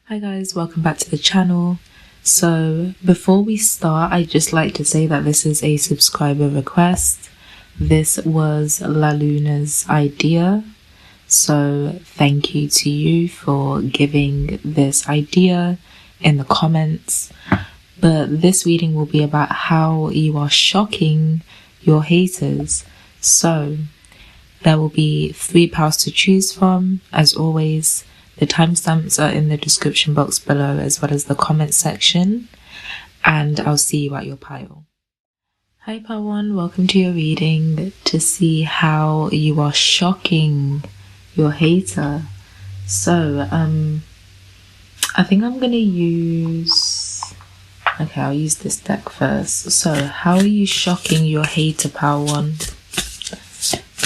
Hi guys, welcome back to the channel. So before we start, I'd just like to say that this is a subscriber request. This was La Luna's idea, so thank you to you for giving this idea in the comments. But this reading will be about how you are shocking your haters. So there will be 3 piles to choose from, as always. The timestamps are in the description box below, as well as the comment section, and I'll see you at your pile. Hi pile 1, welcome to your reading to see how you are shocking your hater. So I think I'm gonna use, okay, I'll use this deck first. So how are you shocking your hater, pile 1?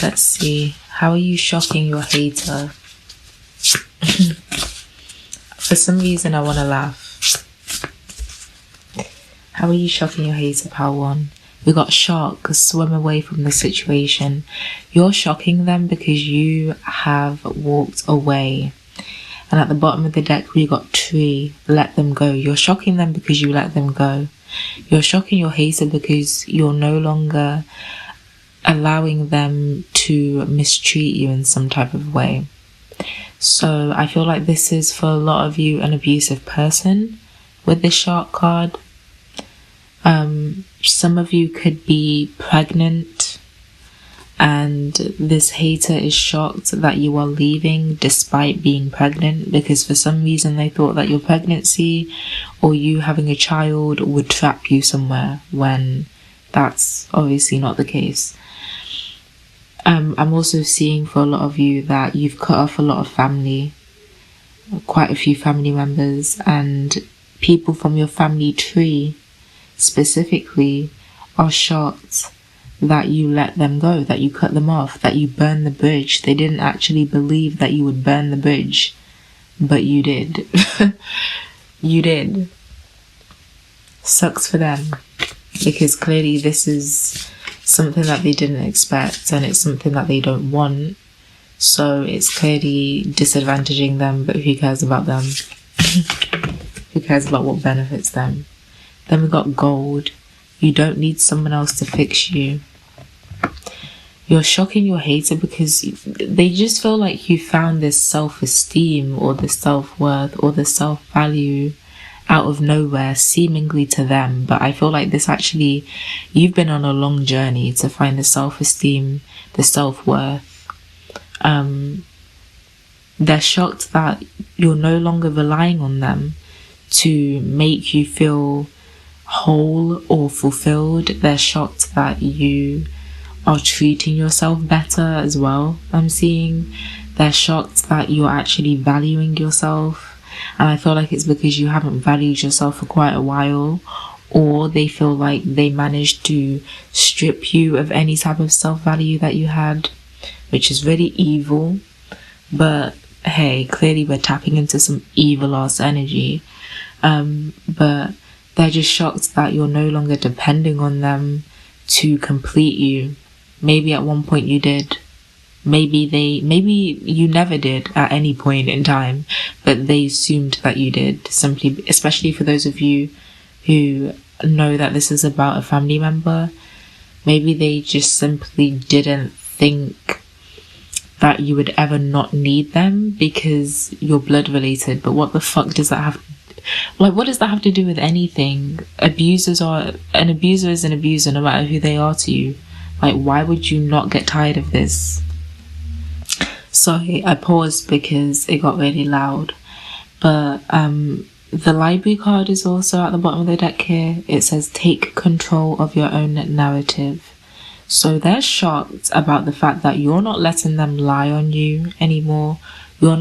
Let's see, how are you shocking your hater? For some reason I want to laugh. How are you shocking your hater, pile 1? We got shock, swim away from the situation. You're shocking them because you have walked away. And at the bottom of the deck we got tree, let them go. You're shocking them because you let them go. You're shocking your hater because you're no longer allowing them to mistreat you in some type of way. So I feel like this is, for a lot of you, an abusive person with this shark card. Some of you could be pregnant and this hater is shocked that you are leaving despite being pregnant, because for some reason they thought that your pregnancy or you having a child would trap you somewhere, when that's obviously not the case. I'm also seeing for a lot of you that you've cut off a lot of family, quite a few family members, and people from your family tree specifically are shocked that you let them go, that you cut them off, that you burned the bridge. They didn't actually believe that you would burn the bridge, but you did. You did. Sucks for them, because clearly this is something that they didn't expect, and it's something that they don't want, so it's clearly disadvantaging them, but who cares about them? Who cares about what benefits them? Then we got gold. You don't need someone else to fix you. You're shocking your hater because they just feel like you found this self-esteem or the self-worth or the self-value out of nowhere, seemingly to them. But I feel like this actually, you've been on a long journey to find the self-esteem, the self-worth. They're shocked that you're no longer relying on them to make you feel whole or fulfilled. They're shocked that you are treating yourself better as well, I'm seeing. They're shocked that you're actually valuing yourself. And I feel like it's because you haven't valued yourself for quite a while, or they feel like they managed to strip you of any type of self-value that you had, which is really evil. But hey, clearly we're tapping into some evil ass energy. But they're just shocked that you're no longer depending on them to complete you. Maybe at one point you did. Maybe you never did at any point in time, but they assumed that you did, simply, especially for those of you who know that this is about a family member. Maybe they just simply didn't think that you would ever not need them because you're blood related. But what the fuck does that have, like, what does that have to do with anything? An abuser is an abuser no matter who they are to you. Like, why would you not get tired of this? Sorry, I paused because it got really loud. But the library card is also at the bottom of the deck here. It says take control of your own narrative. So they're shocked about the fact that you're not letting them lie on you anymore. You're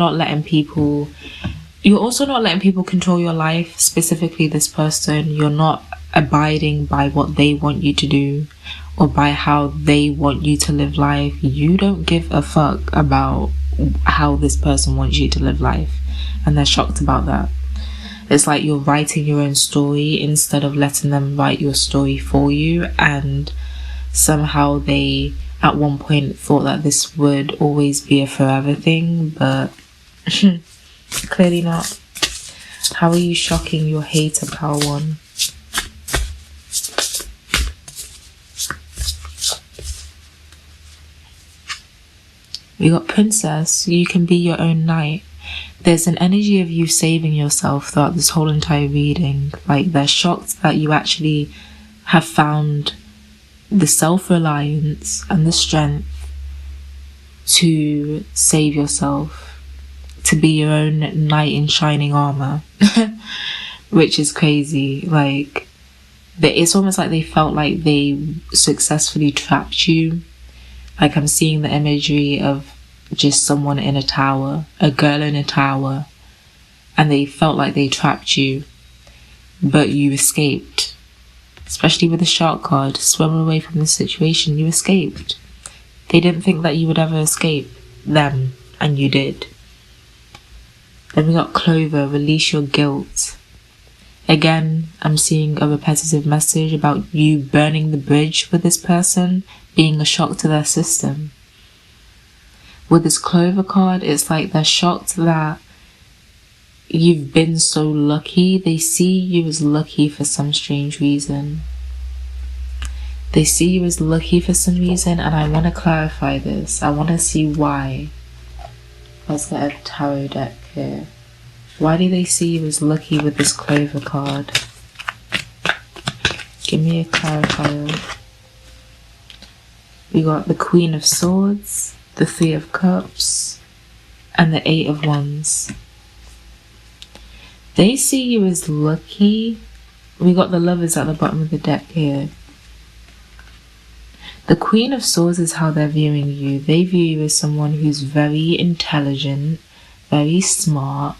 also not letting people control your life, specifically this person. You're not abiding by what they want you to do or by how they want you to live life. You don't give a fuck about how this person wants you to live life, and they're shocked about that. It's like you're writing your own story instead of letting them write your story for you, and somehow they at one point thought that this would always be a forever thing, but clearly not. How are you shocking your hater, Power One? We got Princess. You can be your own knight. There's an energy of you saving yourself throughout this whole entire reading. Like, they're shocked that you actually have found the self-reliance and the strength to save yourself, to be your own knight in shining armor. Which is crazy. Like, it's almost like they felt like they successfully trapped you. Like, I'm seeing the imagery of just someone in a tower, a girl in a tower, and they felt like they trapped you, but you escaped. Especially with the shark card, swim away from the situation, you escaped. They didn't think that you would ever escape them, and you did. Then we got Clover, release your guilt. Again, I'm seeing a repetitive message about you burning the bridge with this person, being a shock to their system. With this Clover card, it's like they're shocked that you've been so lucky. They see you as lucky for some strange reason. They see you as lucky for some reason, and I want to clarify this. I want to see why. Let's get a tarot deck here. Why do they see you as lucky with this Clover card? Give me a clarifier. We got the Queen of Swords, the Three of Cups, and the Eight of Wands. They see you as lucky. We got the Lovers at the bottom of the deck here. The Queen of Swords is how they're viewing you. They view you as someone who's very intelligent, very smart,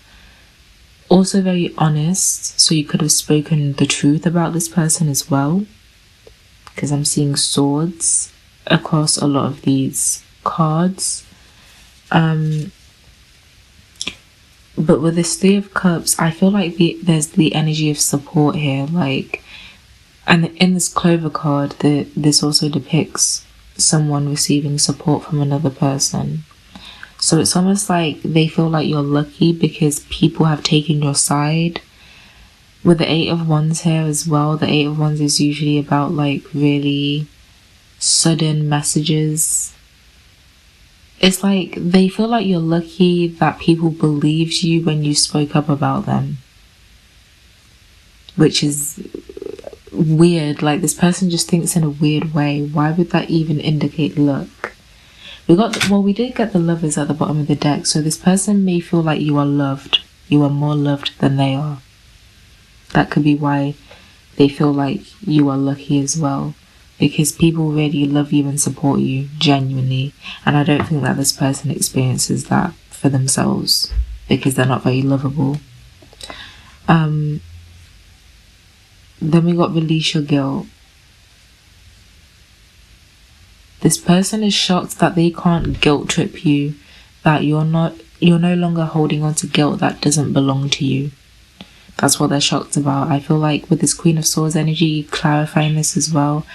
also very honest. So you could have spoken the truth about this person as well, because I'm seeing swords across a lot of these cards. But with this Three of Cups, I feel like there's the energy of support here. Like, and in this Clover card, this also depicts someone receiving support from another person. So it's almost like they feel like you're lucky because people have taken your side. With the Eight of Wands here as well, the Eight of Wands is usually about like really sudden messages. It's like they feel like you're lucky that people believed you when you spoke up about them, which is weird. Like, this person just thinks in a weird way. Why would that even indicate luck? We did get the Lovers at the bottom of the deck, so this person may feel like you are loved. You are more loved than they are. That could be why they feel like you are lucky as well, because people really love you and support you genuinely, and I don't think that this person experiences that for themselves because they're not very lovable. Then we got release your guilt. This person is shocked that they can't guilt trip you, that you're no longer holding on to guilt that doesn't belong to you. That's what they're shocked about. I feel like with this Queen of Swords energy, clarifying this as well,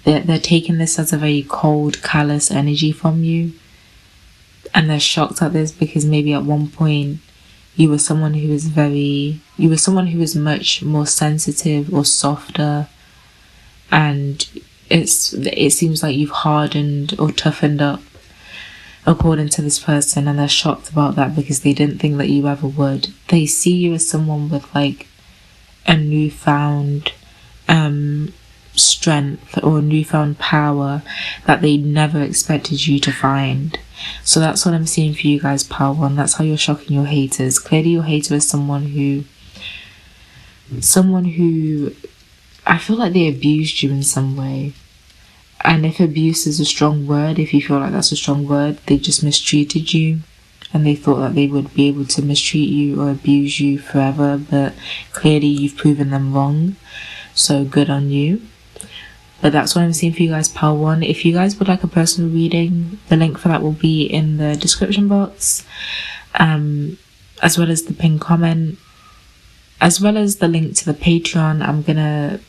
they're taking this as a very cold, callous energy from you. And they're shocked at this because maybe at one point you were someone who was much more sensitive or softer. And it seems like you've hardened or toughened up according to this person, and they're shocked about that because they didn't think that you ever would. They see you as someone with like a newfound strength or newfound power that they never expected you to find. So that's what I'm seeing for you guys, Power One. That's how you're shocking your haters. Clearly your hater is someone who I feel like they abused you in some way. And if abuse is a strong word, if you feel like that's a strong word, they just mistreated you. And they thought that they would be able to mistreat you or abuse you forever. But clearly you've proven them wrong. So good on you. But that's what I'm seeing for you guys, Power One. If you guys would like a personal reading, the link for that will be in the description box. As well as the pinned comment. As well as the link to the Patreon. I'm going to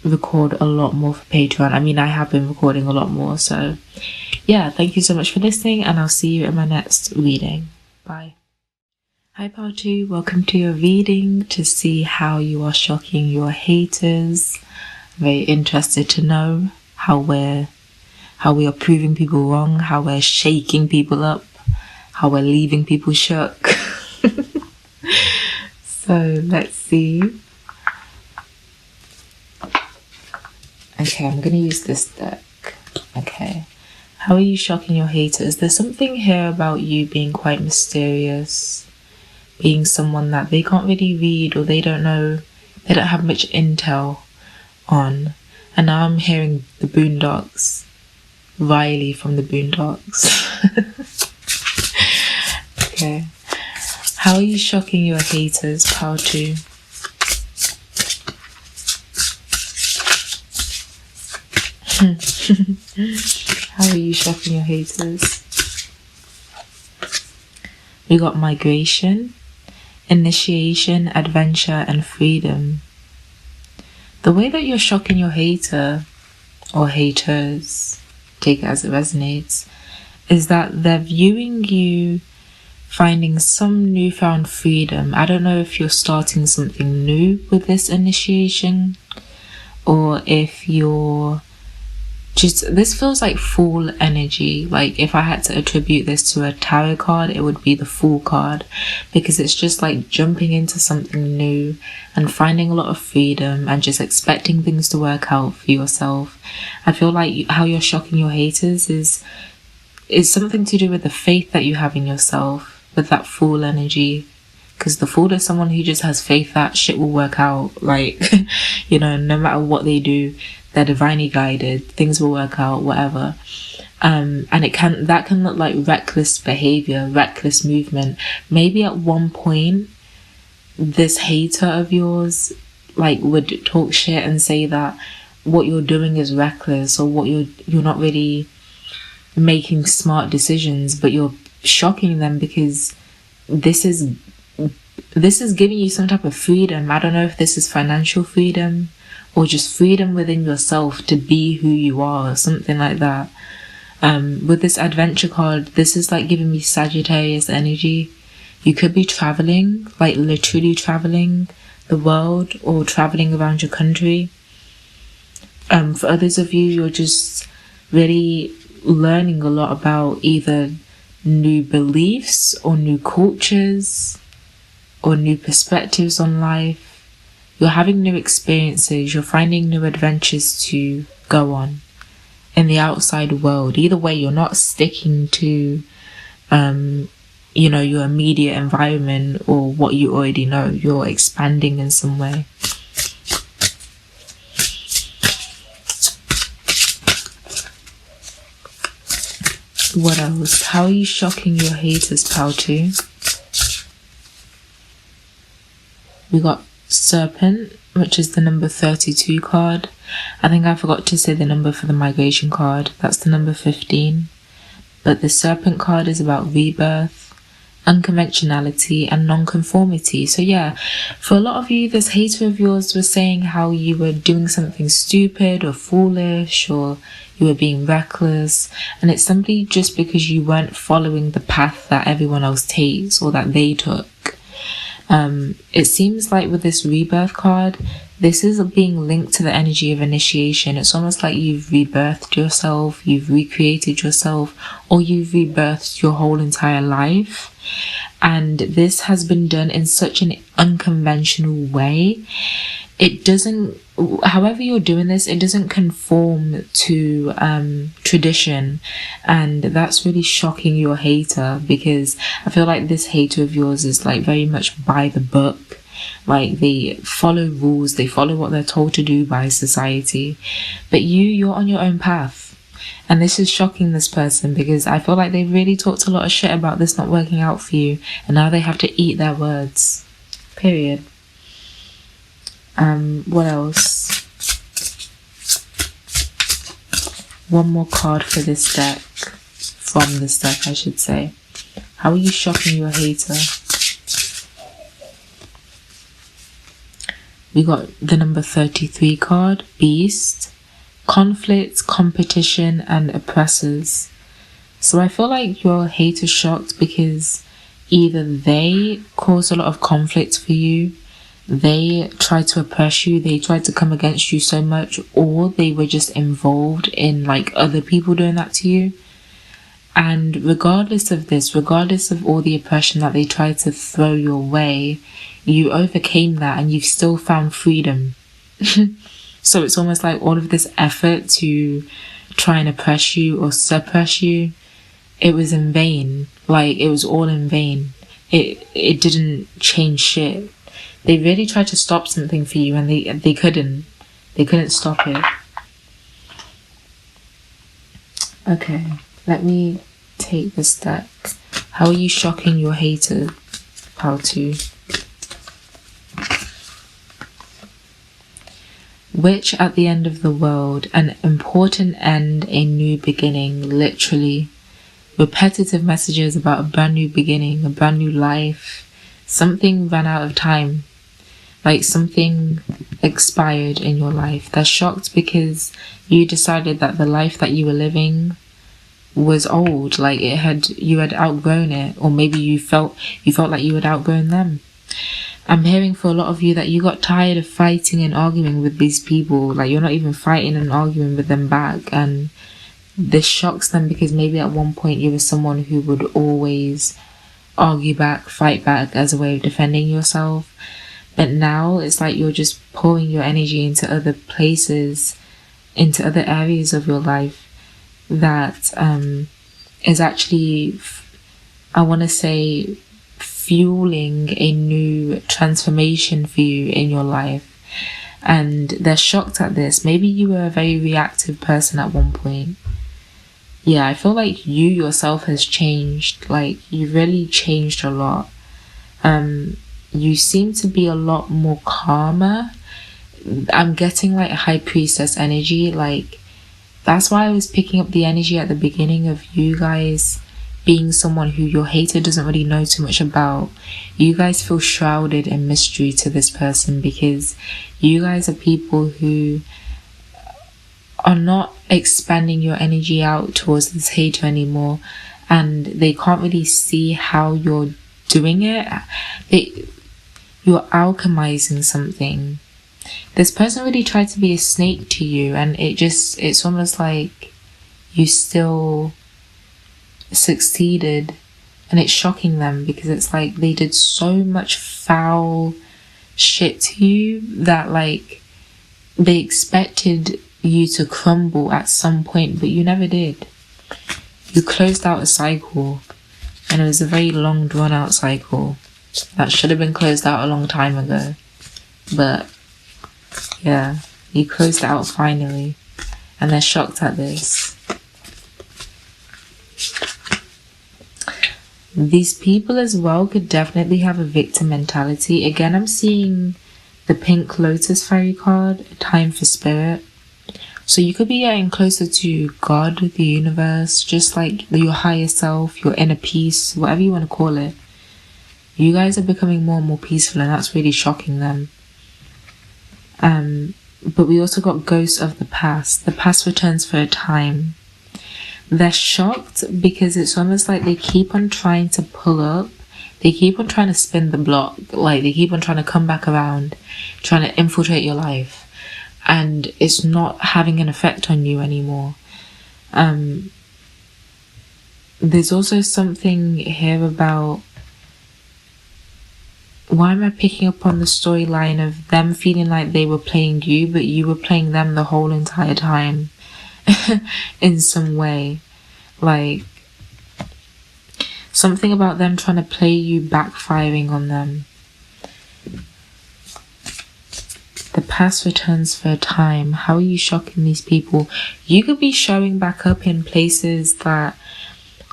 record a lot more for Patreon. I mean, I have been recording a lot more. So yeah, thank you so much for listening, and I'll see you in my next reading. Bye. Hi Party, welcome to your reading to see how you are shocking your haters. Very interested to know how we are proving people wrong, how we're shaking people up, how we're leaving people shook. So let's see. Okay, I'm gonna use this deck. Okay. How are you shocking your haters? There's something here about you being quite mysterious, being someone that they can't really read or they don't know, they don't have much intel on. And now I'm hearing the Boondocks, Riley from the Boondocks. Okay. How are you shocking your haters, Power 2? How are you shocking your haters? We got migration, initiation, adventure, and freedom. The way that you're shocking your hater, or haters, take it as it resonates, is that they're viewing you finding some newfound freedom. I don't know if you're starting something new with this initiation, or if you're just, this feels like Fool energy. Like if I had to attribute this to a tarot card, it would be the Fool card, because it's just like jumping into something new and finding a lot of freedom and just expecting things to work out for yourself. I feel like how you're shocking your haters is something to do with the faith that you have in yourself, with that Fool energy. Because the Fool is someone who just has faith that shit will work out. Like, you know, no matter what they do, they're divinely guided, things will work out, whatever. And that can look like reckless behavior, reckless movement. Maybe at one point, this hater of yours, like, would talk shit and say that what you're doing is reckless, or what you're not really making smart decisions, but you're shocking them because this is giving you some type of freedom. I don't know if this is financial freedom or just freedom within yourself to be who you are, or something like that. With this adventure card, this is like giving me Sagittarius energy. You could be traveling, like literally traveling the world or traveling around your country. For others of you, you're just really learning a lot about either new beliefs or new cultures or new perspectives on life. You're having new experiences, you're finding new adventures to go on in the outside world. Either way, you're not sticking to you know, your immediate environment or what you already know. You're expanding in some way. What else? How are you shocking your haters, Power 2? We got Serpent, which is the number 32 card. I think I forgot to say the number for the migration card. That's the number 15. But the Serpent card is about rebirth, unconventionality, and non-conformity. So yeah, for a lot of you, this hater of yours was saying how you were doing something stupid or foolish, or you were being reckless, and it's simply just because you weren't following the path that everyone else takes or that they took. It seems like with this rebirth card, this is being linked to the energy of initiation. It's almost like you've rebirthed yourself, you've recreated yourself, or you've rebirthed your whole entire life. And this has been done in such an unconventional way. It doesn't, however you're doing this, it doesn't conform to tradition, and that's really shocking your hater, because I feel like this hater of yours is like very much by the book. Like they follow rules, they follow what they're told to do by society, but you're on your own path. And this is shocking this person, because I feel like they really talked a lot of shit about this not working out for you, and now they have to eat their words. Period. What else? One more card for this deck. From this deck, I should say. How are you shocking your hater? We got the number 33 card, Beast, conflict, competition, and oppressors. So I feel like your hater shocked because either they caused a lot of conflict for you, they tried to oppress you, they tried to come against you so much, or they were just involved in like other people doing that to you. And regardless of this, regardless of all the oppression that they tried to throw your way, you overcame that and you've still found freedom. So it's almost like all of this effort to try and oppress you or suppress you, it was in vain. Like, it was all in vain. It didn't change shit. They really tried to stop something for you and they couldn't. They couldn't stop it. Okay, let me take this deck. How are you shocking your hater? How to? Which at the end of the world, an important end, a new beginning, literally. Repetitive messages about a brand new beginning, a brand new life. Something ran out of time. Like something expired in your life. They're shocked because you decided that the life that you were living was old. Like you had outgrown it. Or maybe you felt like you had outgrown them. I'm hearing for a lot of you that you got tired of fighting and arguing with these people. Like, you're not even fighting and arguing with them back. And this shocks them because maybe at one point you were someone who would always argue back, fight back as a way of defending yourself. But now it's like you're just pouring your energy into other places, into other areas of your life that is actually, I want to say, fueling a new transformation for you in your life. And they're shocked at this. Maybe you were a very reactive person at one point. Yeah, I feel like you yourself has changed. Like, you really changed a lot. You seem to be a lot more calmer. I'm getting like a high priestess energy. Like, that's why I was picking up the energy at the beginning of you guys being someone who your hater doesn't really know too much about. You guys feel shrouded in mystery to this person because you guys are people who are not expanding your energy out towards this hater anymore, and they can't really see how you're doing it. You're alchemizing something. This person really tried to be a snake to you, and it's almost like you still succeeded, and it's shocking them because it's like they did so much foul shit to you that like they expected you to crumble at some point, but you never did. You closed out a cycle, and it was a very long drawn out cycle that should have been closed out a long time ago. But yeah, you closed it out finally, and they're shocked at this. These people as well could definitely have a victim mentality. Again, I'm seeing the Pink Lotus Fairy card, a time for spirit. So you could be getting closer to God, the universe, just like your higher self, your inner peace, whatever you want to call it. You guys are becoming more and more peaceful, and that's really shocking them. But we also got ghosts of the past. The past returns for a time. They're shocked because it's almost like they keep on trying to pull up. They keep on trying to spin the block. Like, they keep on trying to come back around, trying to infiltrate your life. And it's not having an effect on you anymore. There's also something here about... Why am I picking up on the storyline of them feeling like they were playing you, but you were playing them the whole entire time? In some way. Like, something about them trying to play you backfiring on them. The past returns for a time. How are you shocking these people? You could be showing back up in places that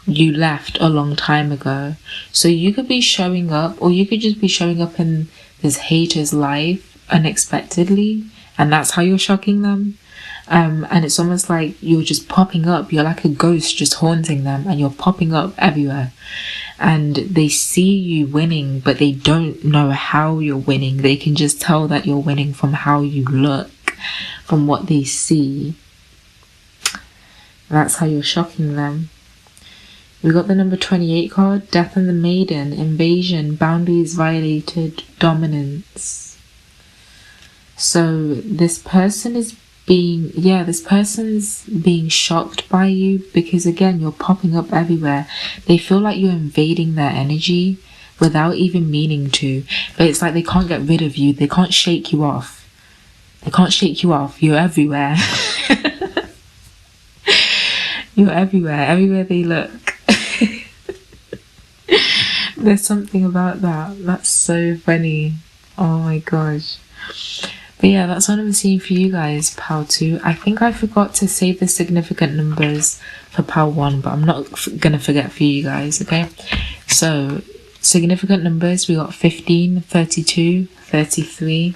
you left a long time ago. So you could be showing up, or you could just be showing up in this hater's life unexpectedly, and that's how you're shocking them. And it's almost like you're just popping up. You're like a ghost just haunting them, and you're popping up everywhere. And they see you winning, but they don't know how you're winning. They can just tell that you're winning from how you look, from what they see. That's how you're shocking them. We got the number 28 card, Death and the Maiden, invasion, boundaries violated, dominance. So this person is this person's being shocked by you because, again, you're popping up everywhere. They feel like you're invading their energy without even meaning to. But it's like they can't get rid of you. They can't shake you off. They can't shake you off. You're everywhere. You're everywhere. Everywhere they look. There's something about that. That's so funny. Oh my gosh. But yeah, that's what I'm seeing for you guys, pile 2. I think I forgot to save the significant numbers for pile 1, but I'm not gonna forget for you guys, okay? So, significant numbers, we got 15, 32, 33,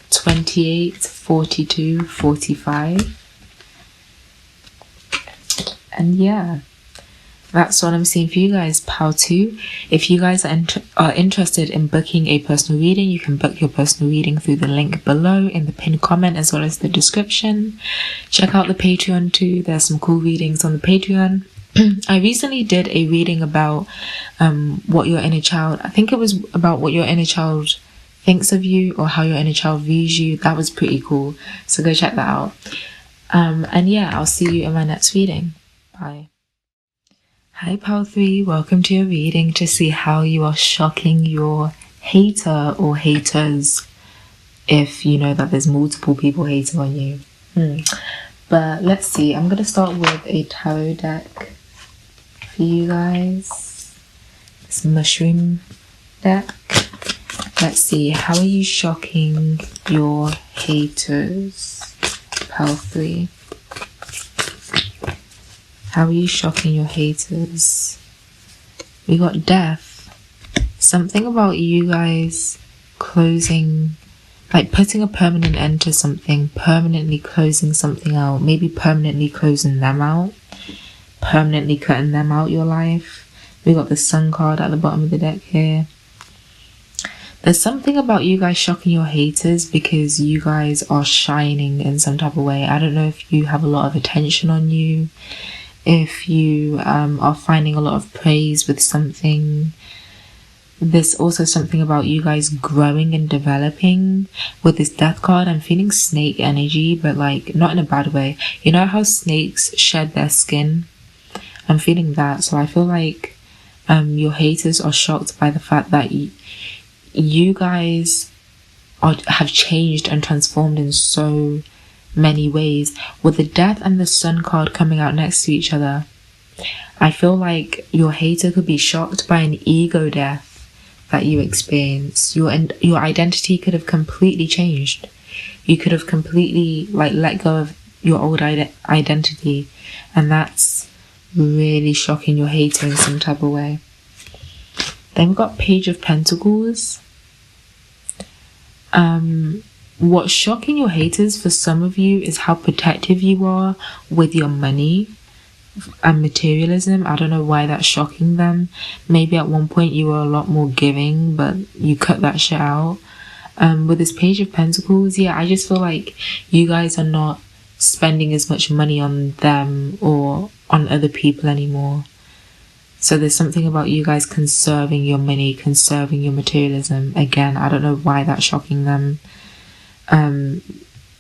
28, 42, 45. And yeah, that's what I'm seeing for you guys, pile 2. If you guys are interested in booking a personal reading, you can book your personal reading through the link below in the pinned comment as well as the description. Check out the Patreon too. There's some cool readings on the Patreon. I recently did a reading about what your inner child, I think it was about what your inner child thinks of you or how your inner child views you. That was pretty cool. So go check that out. And yeah, I'll see you in my next reading. Bye. Hi pile 3, welcome to your reading to see how you are shocking your hater or haters, if you know that there's multiple people hating on you. But let's see, I'm going to start with a tarot deck for you guys. This mushroom deck. Let's see, how are you shocking your haters, pile 3? How are you shocking your haters? We got death. Something about you guys closing, like putting a permanent end to something, permanently closing something out, maybe permanently closing them out, permanently cutting them out your life. We got the Sun card at the bottom of the deck here. There's something about you guys shocking your haters because you guys are shining in some type of way. I don't know if you have a lot of attention on you, if you are finding a lot of praise with something. There's also something about you guys growing and developing. With this death card, I'm feeling snake energy, but like not in a bad way. You know how snakes shed their skin? I'm feeling that. So I feel like your haters are shocked by the fact that you guys have changed and transformed in so many ways. With the death and the Sun card coming out next to each other, I feel like your hater could be shocked by an ego death that you experience. Your identity could have completely changed. You could have completely let go of your old identity, and that's really shocking your hater in some type of way. Then we've got Page of Pentacles. What's shocking your haters for some of you is how protective you are with your money and materialism. I don't know why that's shocking them. Maybe at one point you were a lot more giving, but you cut that shit out. With this Page of Pentacles, yeah, I just feel like you guys are not spending as much money on them or on other people anymore. So there's something about you guys conserving your money, conserving your materialism. Again, I don't know why that's shocking them.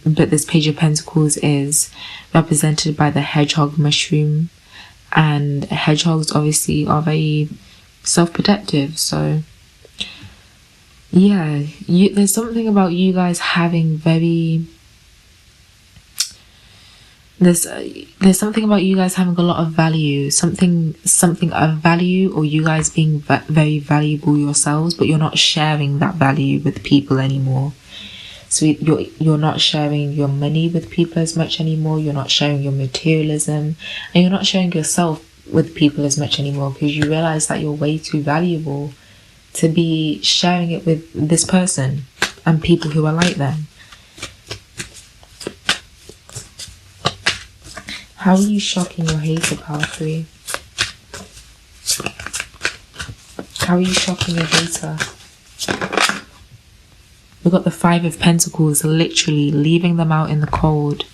But this Page of Pentacles is represented by the hedgehog mushroom, and hedgehogs obviously are very self-protective. So yeah, there's something about you guys having very... There's something about you guys having a lot of value, something of value, or you guys being very valuable yourselves, but you're not sharing that value with people anymore. So you're not sharing your money with people as much anymore. You're not sharing your materialism, and you're not sharing yourself with people as much anymore, because you realize that you're way too valuable to be sharing it with this person and people who are like them. How are you shocking your hater, pile 3? How are you shocking your hater? We've got the 5 of Pentacles, literally leaving them out in the cold.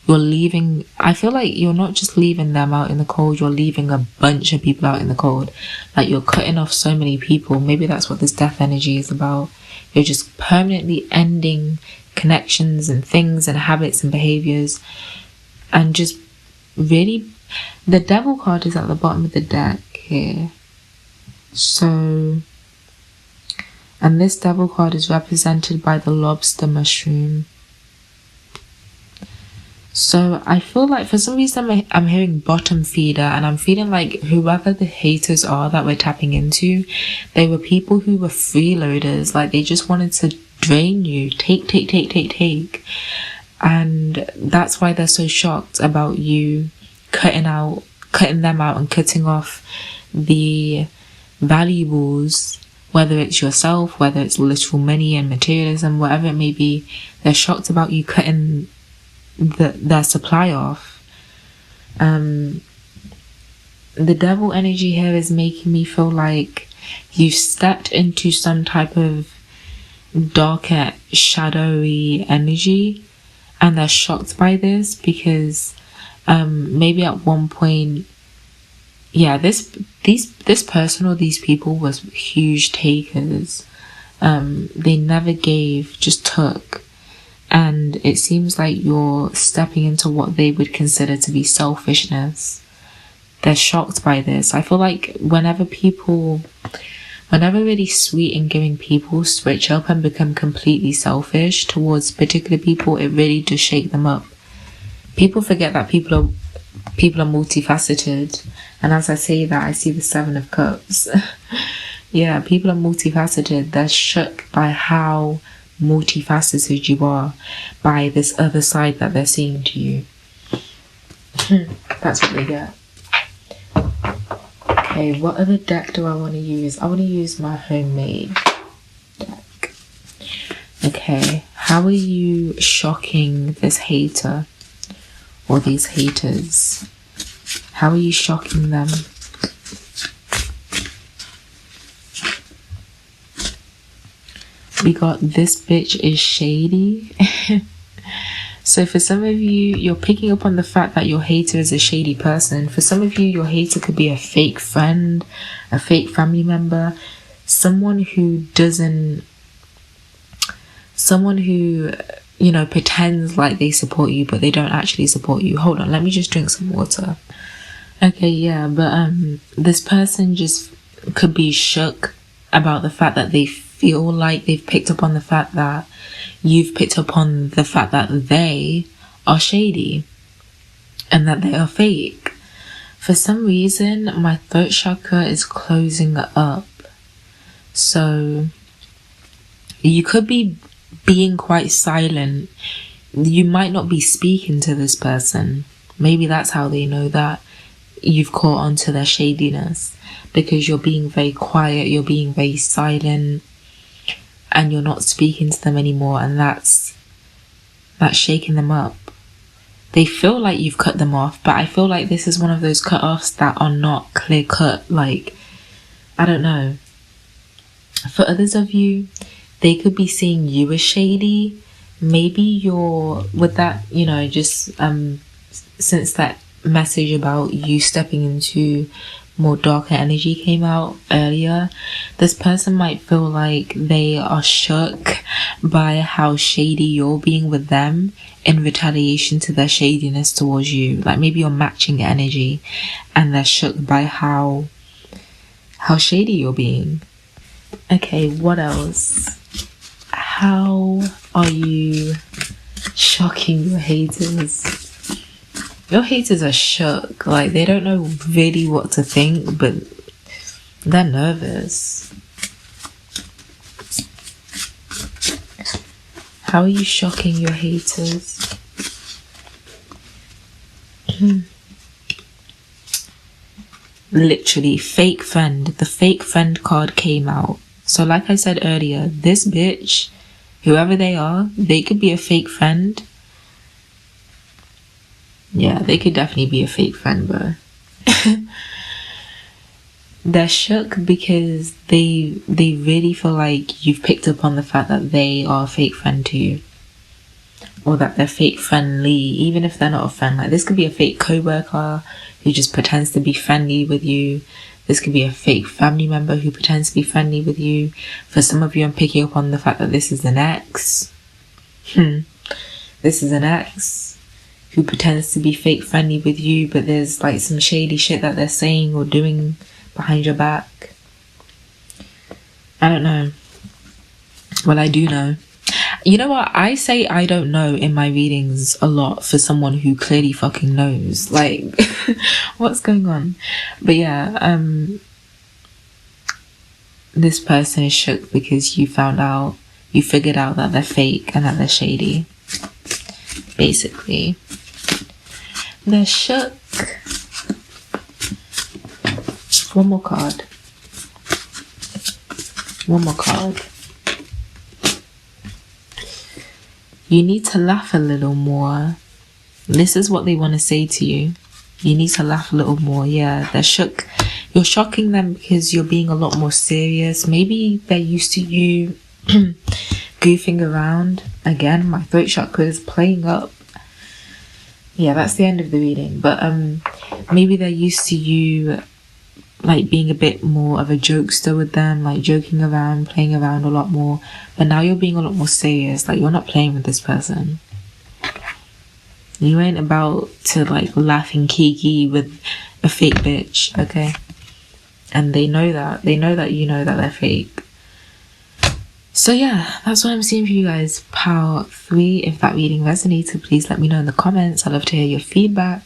you're leaving, I feel like you're not just leaving them out in the cold, you're leaving a bunch of people out in the cold. Like, you're cutting off so many people. Maybe that's what this death energy is about. You're just permanently ending connections and things and habits and behaviors, and just really, the devil card is at the bottom of the deck here. So, and this devil card is represented by the lobster mushroom. So I feel like for some reason I'm hearing bottom feeder, and I'm feeling like whoever the haters are that we're tapping into, they were people who were freeloaders. Like, they just wanted to drain you, take. And that's why they're so shocked about you cutting them out and cutting off the valuables, whether it's yourself, whether it's literal money and materialism, whatever it may be. They're shocked about you cutting their supply off. The devil energy here is making me feel like you've stepped into some type of darker, shadowy energy, and they're shocked by this because maybe at one point, yeah, this person or these people was huge takers. They never gave, just took. And it seems like you're stepping into what they would consider to be selfishness. They're shocked by this. I feel like whenever really sweet and giving people switch up and become completely selfish towards particular people, it really does shake them up. People forget that people are multifaceted. And as I say that, I see the 7 of Cups. Yeah, people are multifaceted. They're shook by how multifaceted you are, by this other side that they're seeing to you. That's what they get. Okay, what other deck do I want to use? I want to use my homemade deck. Okay, how are you shocking this hater or these haters? How are you shocking them? We got this bitch is shady. So for some of you, you're picking up on the fact that your hater is a shady person. For some of you, your hater could be a fake friend, a fake family member, someone who, you know, pretends like they support you, but they don't actually support you. Hold on, let me just drink some water. Okay, yeah, but this person just could be shook about the fact that they feel like they've picked up on the fact that you've picked up on the fact that they are shady and that they are fake. For some reason, my throat chakra is closing up. So you could be being quite silent. You might not be speaking to this person. Maybe that's how they know that you've caught on to their shadiness, because you're being very quiet, you're being very silent, and you're not speaking to them anymore, and that's shaking them up. They feel like you've cut them off, but I feel like this is one of those cut-offs that are not clear-cut. Like, I don't know. For others of you, they could be seeing you as shady. Maybe you're, with that, you know, just since that message about you stepping into more darker energy came out earlier, this person might feel like they are shook by how shady you're being with them in retaliation to their shadiness towards you. Like, maybe you're matching energy and they're shook by how shady you're being. Okay, what else? How are you shocking your haters? Your haters are shook. Like, they don't know really what to think, but they're nervous. How are you shocking your haters? Literally, fake friend. The fake friend card came out. So like I said earlier, this bitch, whoever they are, they could be a fake friend. Yeah, they could definitely be a fake friend, bro. They're shook because they really feel like you've picked up on the fact that they are a fake friend to you. or that they're fake friendly, even if they're not a friend. Like, this could be a fake co-worker who just pretends to be friendly with you. This could be a fake family member who pretends to be friendly with you. For some of you, I'm picking up on the fact that this is an ex. This is an ex who pretends to be fake friendly with you, but there's like some shady shit that they're saying or doing behind your back. I don't know. Well, I do know. You know what? I say I don't know in my readings a lot for someone who clearly fucking knows. Like, what's going on? But yeah, this person is shook because you figured out that they're fake and that they're shady. Basically, they're shook. One more card. You need to laugh a little more. This is what they want to say to you. You need to laugh a little more. Yeah, they're shook. You're shocking them because you're being a lot more serious. Maybe they're used to you goofing around. Again, my throat chakra is playing up. Yeah, that's the end of the reading. But maybe they're used to you like being a bit more of a jokester with them, like joking around, playing around a lot more. But now you're being a lot more serious. Like, you're not playing with this person. You ain't about to like laugh and kiki with a fake bitch, okay? And they know that. They know that you know that they're fake. So yeah, that's what I'm seeing for you guys. Part 3. If that reading resonated, please let me know in the comments. I'd love to hear your feedback.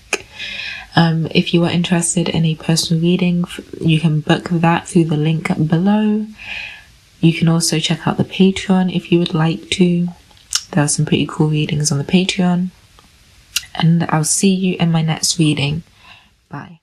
If you are interested in a personal reading, you can book that through the link below. You can also check out the Patreon if you would like to. There are some pretty cool readings on the Patreon. And I'll see you in my next reading. Bye.